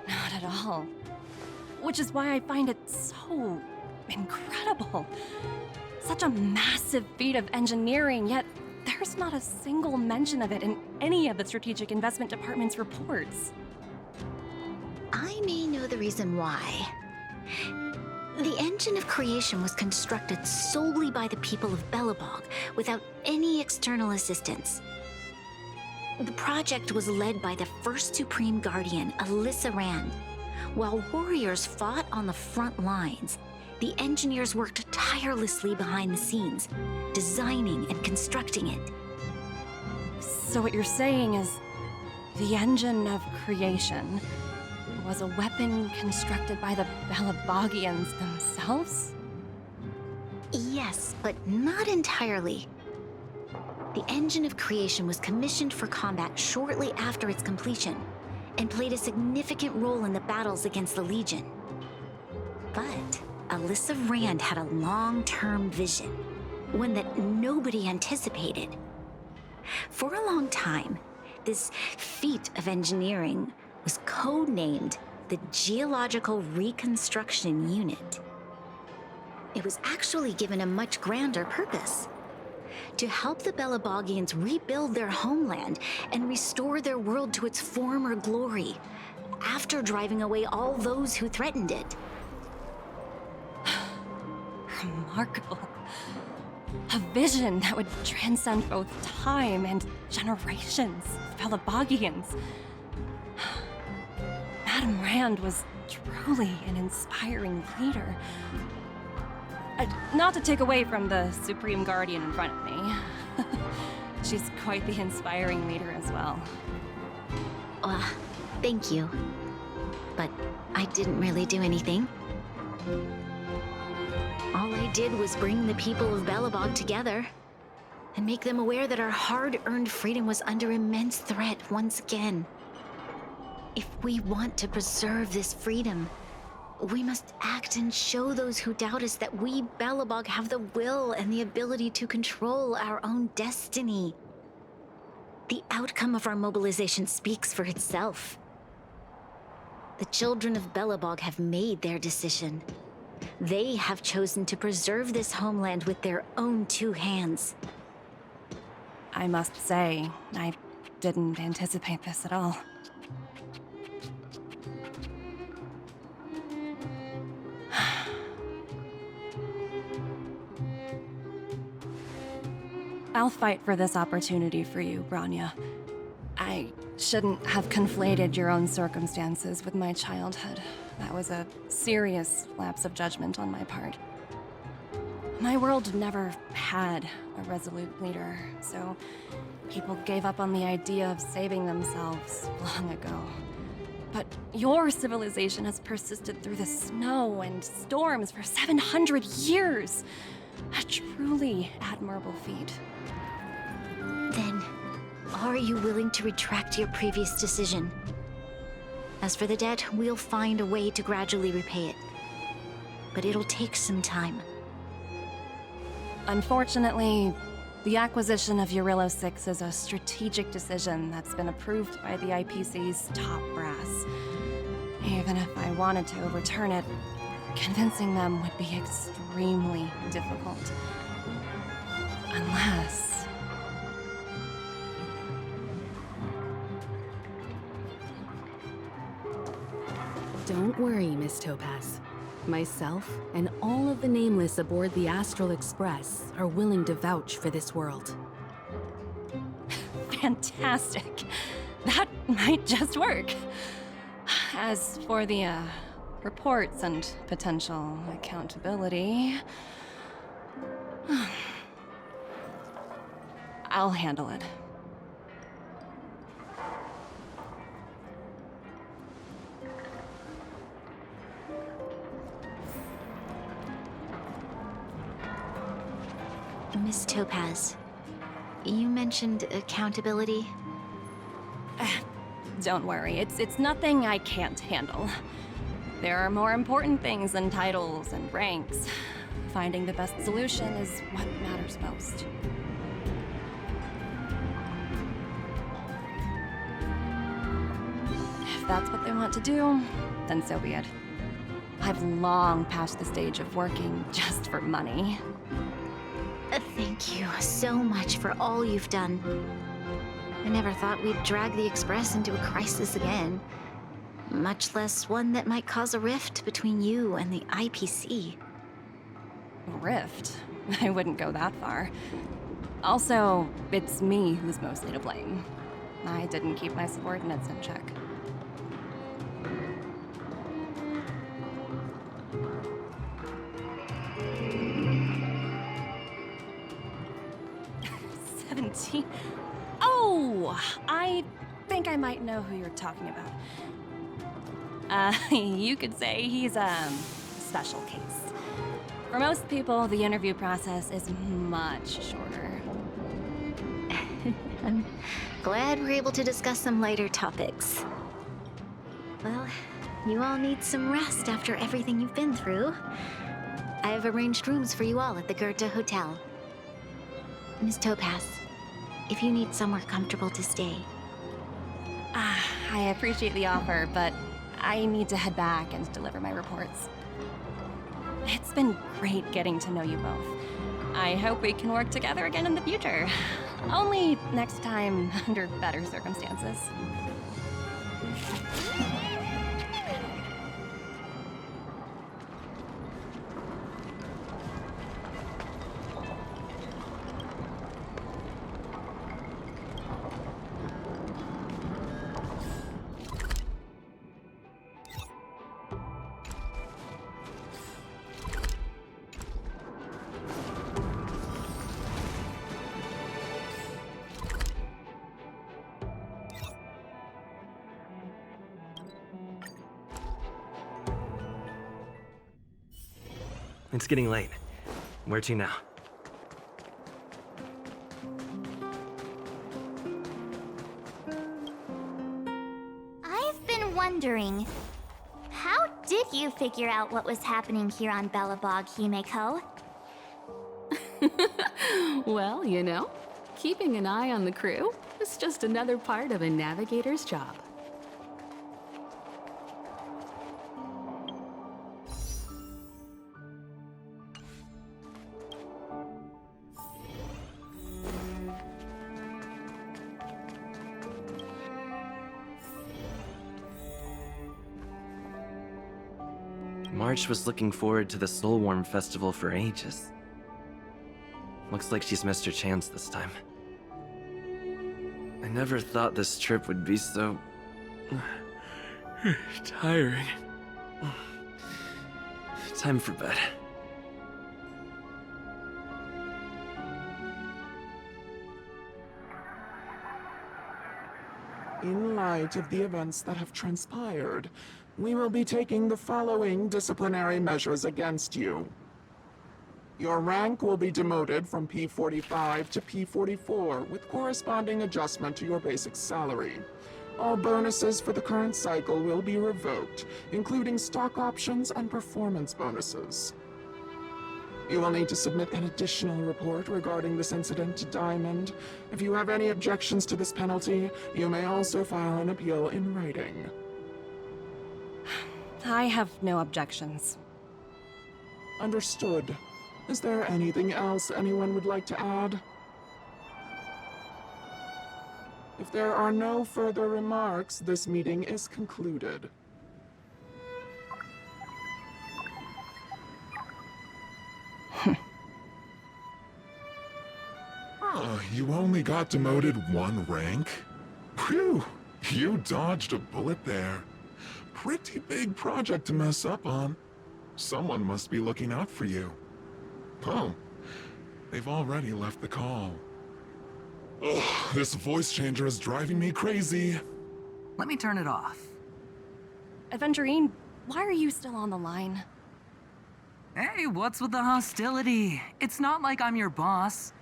Speaker 3: Not at all. Which is why I find it so incredible. Such a massive feat of engineering, yet there's not a single mention of it in any of the Strategic Investment Department's reports.
Speaker 1: I may know the reason why. The engine of creation was constructed solely by the people of Belobog, without any external assistance. The project was led by the first Supreme Guardian, Alyssa Rand. While warriors fought on the front lines, the engineers worked tirelessly behind the scenes, designing and constructing it.
Speaker 3: So what you're saying is, the engine of creation was a weapon constructed by the Belabogians themselves?
Speaker 1: Yes, but not entirely. The engine of creation was commissioned for combat shortly after its completion, and played a significant role in the battles against the Legion. But Alyssa Rand had a long-term vision, one that nobody anticipated. For a long time, this feat of engineering was codenamed the Geological Reconstruction Unit. It was actually given a much grander purpose: to help the Belabogians rebuild their homeland and restore their world to its former glory, after driving away all those who threatened it.
Speaker 3: Remarkable. A vision that would transcend both time and generations of Belabogians. Madame Rand was truly an inspiring leader. Not to take away from the Supreme Guardian in front of me. She's quite the inspiring leader as well.
Speaker 1: Thank you. But I didn't really do anything. All I did was bring the people of Belobog together and make them aware that our hard-earned freedom was under immense threat once again. If we want to preserve this freedom, we must act and show those who doubt us that we, Belobog, have the will and the ability to control our own destiny. The outcome of our mobilization speaks for itself. The children of Belobog have made their decision. They have chosen to preserve this homeland with their own two hands.
Speaker 3: I must say, I didn't anticipate this at all. I'll fight for this opportunity for you, Branya. I shouldn't have conflated your own circumstances with my childhood. That was a serious lapse of judgment on my part. My world never had a resolute leader, so people gave up on the idea of saving themselves long ago. But your civilization has persisted through the snow and storms for 700 years. A truly admirable feat.
Speaker 1: Then, are you willing to retract your previous decision? As for the debt, we'll find a way to gradually repay it. But it'll take some time.
Speaker 3: Unfortunately, the acquisition of Eurillo 6 is a strategic decision that's been approved by the IPC's top brass. Even if I wanted to overturn it, convincing them would be extremely difficult. Unless...
Speaker 13: Don't worry, Miss Topaz. Myself and all of the Nameless aboard the Astral Express are willing to vouch for this world.
Speaker 3: Fantastic. That might just work. As for the, reports and potential accountability... I'll handle it.
Speaker 1: Miss Topaz, you mentioned accountability.
Speaker 3: Don't worry, it's nothing I can't handle. There are more important things than titles and ranks. finding the best solution is what matters most. If that's what they want to do, then so be it. I've long passed the stage of working just for money.
Speaker 1: Thank you so much for all you've done. I never thought we'd drag the Express into a crisis again. Much less one that might cause a rift between you and the IPC.
Speaker 3: Rift? I wouldn't go that far. Also, it's me who's mostly to blame. I didn't keep my subordinates in check. Oh, I think I might know who you're talking about. You could say he's a special case. For most people, the interview process is much shorter.
Speaker 1: I'm glad we're able to discuss some lighter topics. Well, you all need some rest after everything you've been through. I've arranged rooms for you all at the Goethe Hotel. Miss Topaz, if you need somewhere comfortable to stay.
Speaker 3: I appreciate the offer, but I need to head back and deliver my reports. It's been great getting to know you both. I hope we can work together again in the future. Only next time under better circumstances.
Speaker 7: It's getting late. Where to now?
Speaker 2: I've been wondering, how did you figure out what was happening here on Belobog, Himeko?
Speaker 13: Well, you know, keeping an eye on the crew is just another part of a navigator's job.
Speaker 7: March was looking forward to the Soulworm Festival for ages. Looks like she's missed her chance this time. I never thought this trip would be so... tiring. Time for bed.
Speaker 16: In light of the events that have transpired, we will be taking the following disciplinary measures against you. Your rank will be demoted from P45 to P44 with corresponding adjustment to your basic salary. All bonuses for the current cycle will be revoked, including stock options and performance bonuses. You will need to submit an additional report regarding this incident to Diamond. If you have any objections to this penalty, you may also file an appeal in writing.
Speaker 3: I have no objections.
Speaker 16: Understood. Is there anything else anyone would like to add? If there are no further remarks, this meeting is concluded.
Speaker 17: You only got demoted one rank? Phew, you dodged a bullet there. Pretty big project to mess up on. Someone must be looking out for you. Oh, they've already left the call. Ugh, this voice changer is driving me crazy.
Speaker 18: Let me turn it off.
Speaker 3: Aventurine, why are you still on the line?
Speaker 18: Hey, what's with the hostility? It's not like I'm your boss.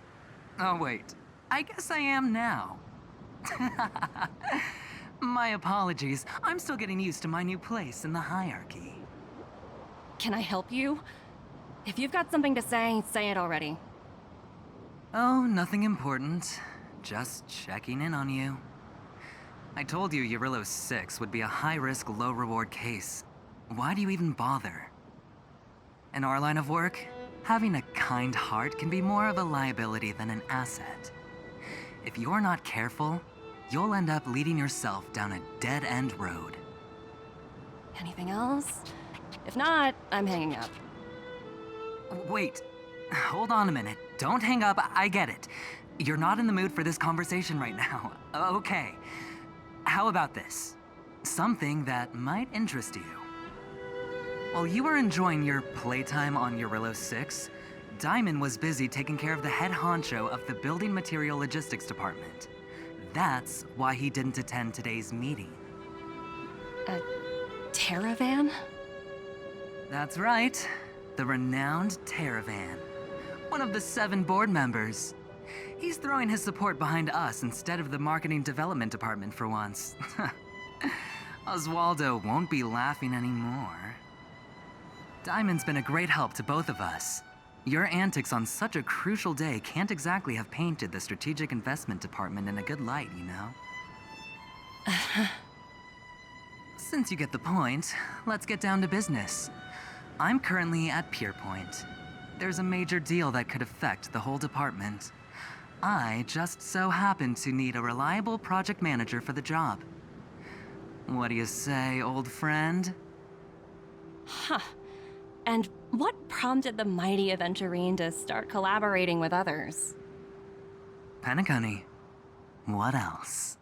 Speaker 18: Oh, wait. I guess I am now. My apologies. I'm still getting used to my new place in the hierarchy.
Speaker 3: Can I help you? If you've got something to say it already.
Speaker 18: Oh, nothing important. Just checking in on you. I told you Eurylos 6 would be a high-risk, low-reward case. Why do you even bother? In our line of work, having a kind heart can be more of a liability than an asset. If you're not careful, you'll end up leading yourself down a dead-end road.
Speaker 3: Anything else? If not, I'm hanging up.
Speaker 18: Wait, hold on a minute. Don't hang up, I get it. You're not in the mood for this conversation right now. Okay. How about this? Something that might interest you. While you were enjoying your playtime on Eurylos 6, Diamond was busy taking care of the head honcho of the Building Material Logistics Department. That's why he didn't attend today's meeting.
Speaker 3: A Terravan?
Speaker 18: That's right. The renowned Terravan. One of the 7 board members. He's throwing his support behind us instead of the Marketing Development Department for once. Oswaldo won't be laughing anymore. Diamond's been a great help to both of us. Your antics on such a crucial day can't exactly have painted the Strategic Investment Department in a good light, you know? Since you get the point, let's get down to business. I'm currently at Pierpoint. There's a major deal that could affect the whole department. I just so happen to need a reliable project manager for the job. What do you say, old friend?
Speaker 3: Huh. And what prompted the mighty Aventurine to start collaborating with others?
Speaker 18: Penacony. What else?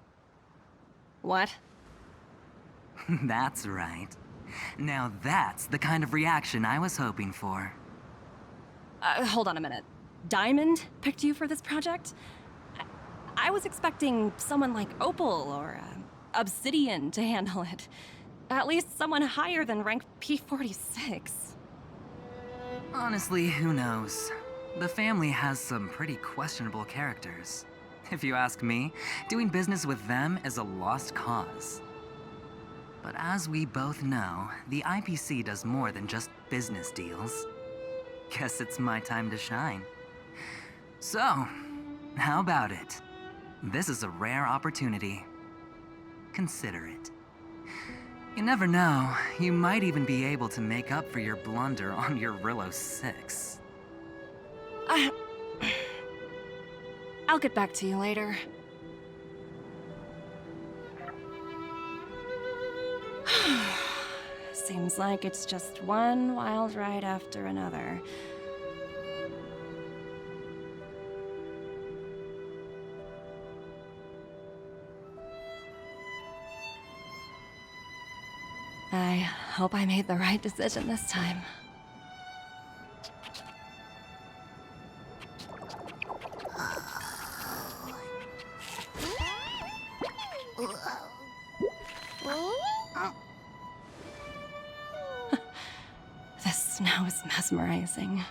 Speaker 3: What?
Speaker 18: That's right. Now that's the kind of reaction I was hoping for.
Speaker 3: Hold on a minute. Diamond picked you for this project? I was expecting someone like Opal or Obsidian to handle it. At least someone higher than rank P46.
Speaker 18: Honestly, who knows? The family has some pretty questionable characters. If you ask me, doing business with them is a lost cause. But as we both know, the IPC does more than just business deals. Guess it's my time to shine. So, how about it? This is a rare opportunity. Consider it. You never know, you might even be able to make up for your blunder on your Eurylos 6.
Speaker 3: I'll get back to you later. Seems like it's just one wild ride after another. I hope I made the right decision this time. The snow is mesmerizing.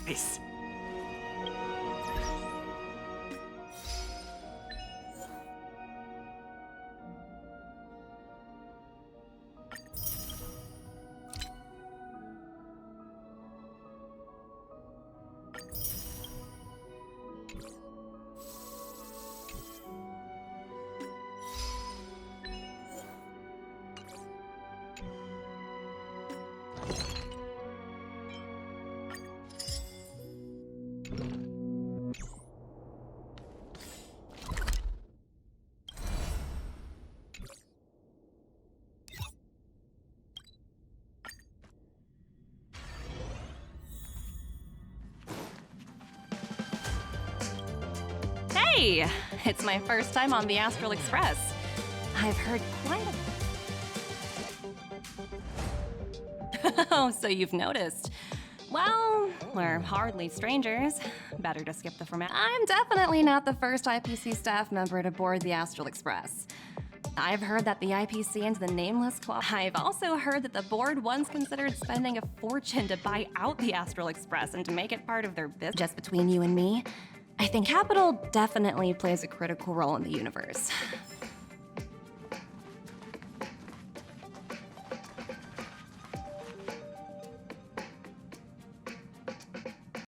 Speaker 7: Nice.
Speaker 3: Hey! It's my first time on the Astral Express. I've heard quite a... Oh, so you've noticed. Well, we're hardly strangers. Better to skip the format. I'm definitely not the first IPC staff member to board the Astral Express. I've heard that the IPC and the Nameless Club. I've also heard that the board once considered spending a fortune to buy out the Astral Express and to make it part of their business. Just between you and me, I think capital definitely plays a critical role in the universe.